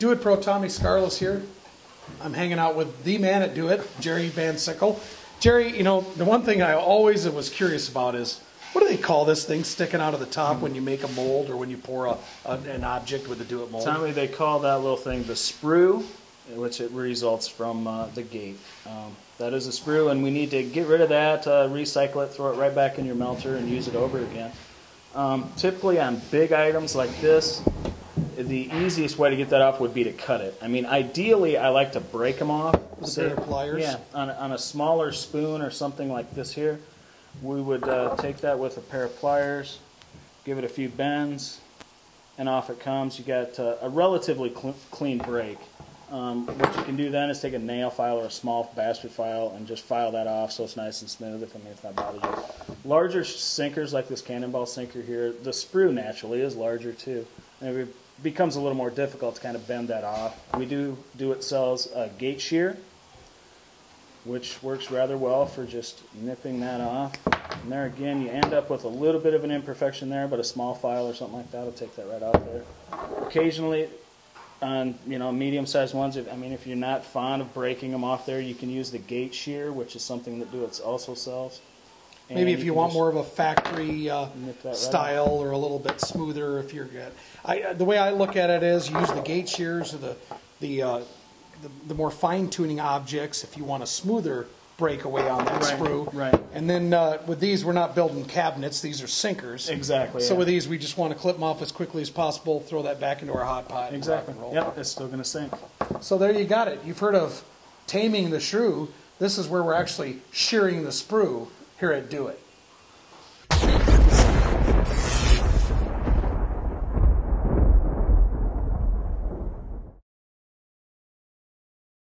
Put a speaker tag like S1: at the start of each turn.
S1: Do It Pro Tommy Scarless here. I'm hanging out with the man at Do It, Jerry Van Sickle. Jerry, you know, the one thing I always was curious about is, what do they call this thing sticking out of the top when you make a mold or when you pour an object with a Do It mold?
S2: Tommy, they call that little thing the Spru, which it results from the gate. That is a Spru, and we need to get rid of that, recycle it, throw it right back in your melter, and use it over again. Typically on big items like this, the easiest way to get that off would be to cut it. I mean, ideally, I like to break them off.
S1: With a pair of pliers?
S2: Yeah, on a smaller spoon or something like this here. We would take that with a pair of pliers, give it a few bends, and off it comes. You got a relatively clean break. What you can do then is take a nail file or a small bastard file and just file that off so it's nice and smooth if it's not bothering you. Larger sinkers like this cannonball sinker here, the Spru naturally is larger too. And it becomes a little more difficult to kind of bend that off. We do it sells a gate shear, which works rather well for just nipping that off. And there again, you end up with a little bit of an imperfection there, but a small file or something like that will take that right out there. Occasionally, on medium-sized ones, if you're not fond of breaking them off there, you can use the gate shear, which is something that Do It also sells. And
S1: maybe if you want more of a factory style or a little bit smoother, if you're good. The way I look at it is, you use the gate shears or the more fine-tuning objects if you want a smoother breakaway on that Spru.
S2: Right.
S1: And then with these, we're not building cabinets. These are sinkers.
S2: Exactly.
S1: So
S2: yeah.
S1: with these, we just want to clip them off as quickly as possible, throw that back into our hot pot.
S2: Exactly.
S1: And roll.
S2: Yep, it's still going to sink.
S1: So there you got it. You've heard of taming the shrew. This is where we're actually shearing the Spru here at Do It.